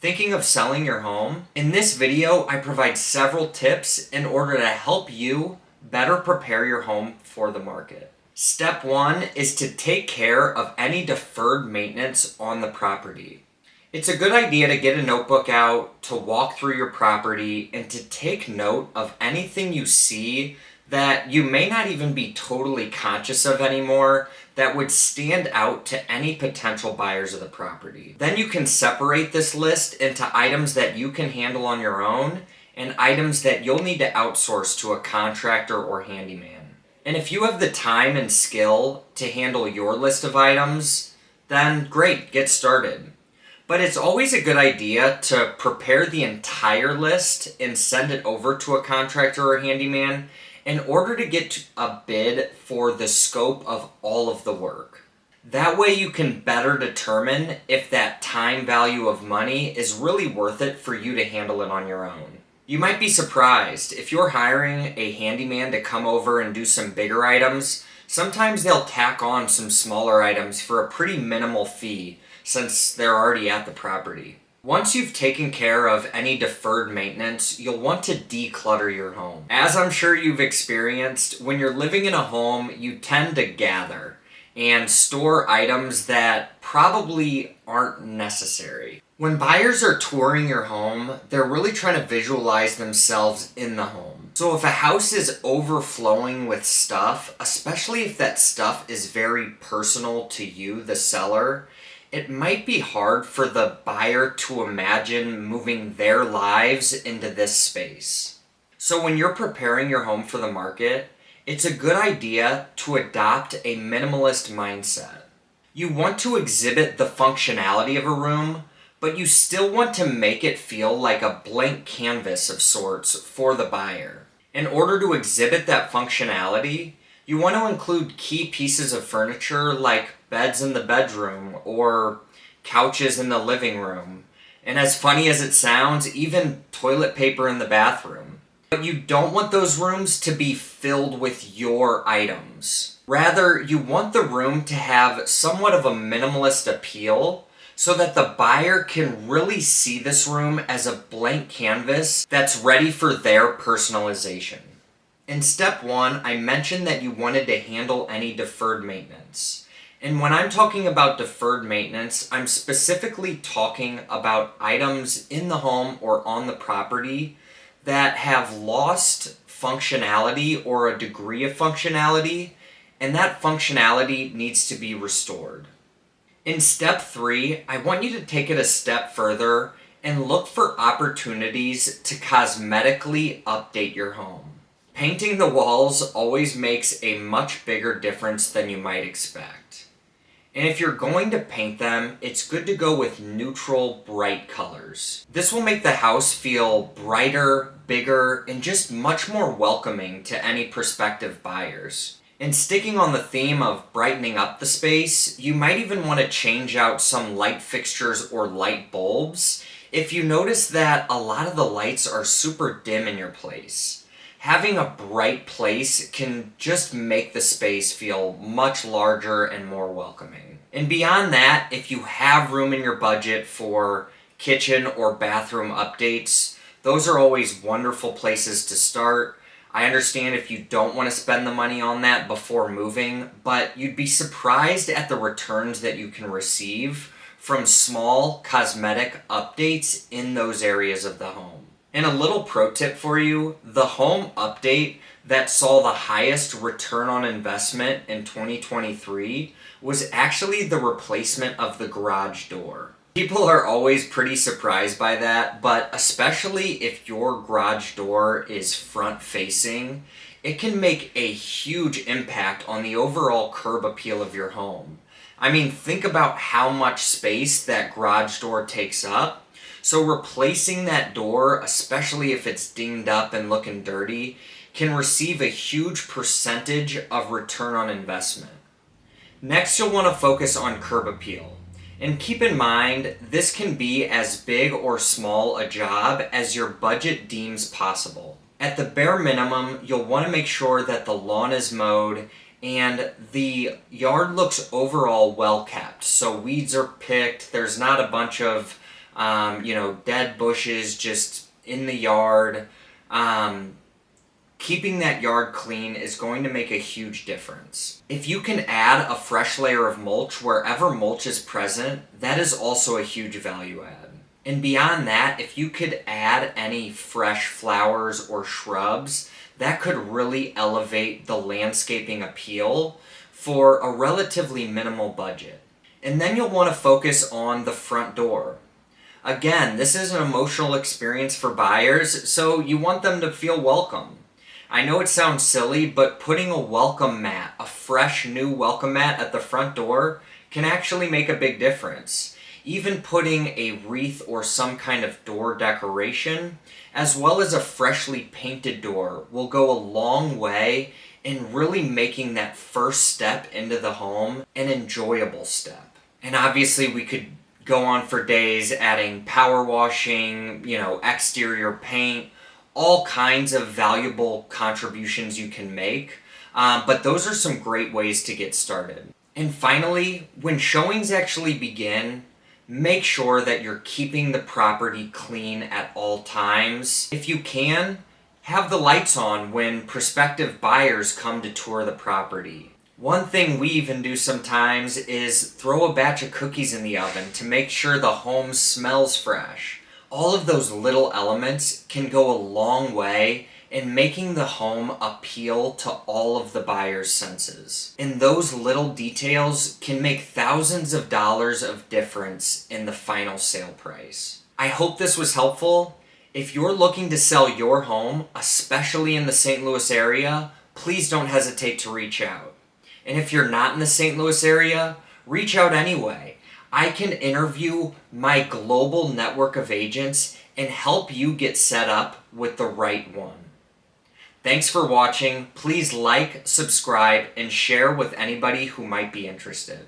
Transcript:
Thinking of selling your home? In this video, I provide several tips in order to help you better prepare your home for the market. Step 1 is to take care of any deferred maintenance on the property. It's a good idea to get a notebook out, to walk through your property, and to take note of anything you see that you may not even be totally conscious of anymore that would stand out to any potential buyers of the property. Then you can separate this list into items that you can handle on your own and items that you'll need to outsource to a contractor or handyman. And if you have the time and skill to handle your list of items, then great, get started. But it's always a good idea to prepare the entire list and send it over to a contractor or handyman in order to get a bid for the scope of all of the work. That way you can better determine if that time value of money is really worth it for you to handle it on your own. You might be surprised, if you're hiring a handyman to come over and do some bigger items, sometimes they'll tack on some smaller items for a pretty minimal fee since they're already at the property. Once you've taken care of any deferred maintenance, you'll want to declutter your home. As I'm sure you've experienced, when you're living in a home, you tend to gather and store items that probably aren't necessary. When buyers are touring your home, they're really trying to visualize themselves in the home. So if a house is overflowing with stuff, especially if that stuff is very personal to you, the seller, it might be hard for the buyer to imagine moving their lives into this space. So when you're preparing your home for the market, it's a good idea to adopt a minimalist mindset. You want to exhibit the functionality of a room, but you still want to make it feel like a blank canvas of sorts for the buyer. In order to exhibit that functionality, you want to include key pieces of furniture like beds in the bedroom or couches in the living room. And as funny as it sounds, even toilet paper in the bathroom. But you don't want those rooms to be filled with your items. Rather, you want the room to have somewhat of a minimalist appeal so that the buyer can really see this room as a blank canvas that's ready for their personalization. In step 1, I mentioned that you wanted to handle any deferred maintenance. And when I'm talking about deferred maintenance, I'm specifically talking about items in the home or on the property that have lost functionality or a degree of functionality, and that functionality needs to be restored. In step 3, I want you to take it a step further and look for opportunities to cosmetically update your home. Painting the walls always makes a much bigger difference than you might expect. And if you're going to paint them, it's good to go with neutral, bright colors. This will make the house feel brighter, bigger, and just much more welcoming to any prospective buyers. And sticking on the theme of brightening up the space, you might even want to change out some light fixtures or light bulbs if you notice that a lot of the lights are super dim in your place. Having a bright place can just make the space feel much larger and more welcoming. And beyond that, if you have room in your budget for kitchen or bathroom updates, those are always wonderful places to start. I understand if you don't want to spend the money on that before moving, but you'd be surprised at the returns that you can receive from small cosmetic updates in those areas of the home. And a little pro tip for you, the home update that saw the highest return on investment in 2023 was actually the replacement of the garage door. People are always pretty surprised by that, but especially if your garage door is front facing, it can make a huge impact on the overall curb appeal of your home. I mean, think about how much space that garage door takes up. So replacing that door, especially if it's dinged up and looking dirty, can receive a huge percentage of return on investment. Next, you'll want to focus on curb appeal. And keep in mind, this can be as big or small a job as your budget deems possible. At the bare minimum, you'll want to make sure that the lawn is mowed and the yard looks overall well kept. So weeds are picked, there's not a bunch of dead bushes just in the yard. Keeping that yard clean is going to make a huge difference. If you can add a fresh layer of mulch wherever mulch is present, that is also a huge value add. And beyond that, if you could add any fresh flowers or shrubs, that could really elevate the landscaping appeal for a relatively minimal budget. And then you'll want to focus on the front door. Again, this is an emotional experience for buyers, so you want them to feel welcome. I know it sounds silly, but putting a welcome mat, a fresh new welcome mat at the front door, can actually make a big difference. Even putting a wreath or some kind of door decoration, as well as a freshly painted door, will go a long way in really making that first step into the home an enjoyable step. And obviously we could go on for days adding power washing, exterior paint, all kinds of valuable contributions you can make. But those are some great ways to get started. And finally, when showings actually begin, make sure that you're keeping the property clean at all times. If you can, have the lights on when prospective buyers come to tour the property. One thing we even do sometimes is throw a batch of cookies in the oven to make sure the home smells fresh. All of those little elements can go a long way in making the home appeal to all of the buyer's senses. And those little details can make thousands of dollars of difference in the final sale price. I hope this was helpful. If you're looking to sell your home, especially in the St. Louis area, please don't hesitate to reach out. And if you're not in the St. Louis area, reach out anyway. I can interview my global network of agents and help you get set up with the right one. Thanks for watching. Please like, subscribe, and share with anybody who might be interested.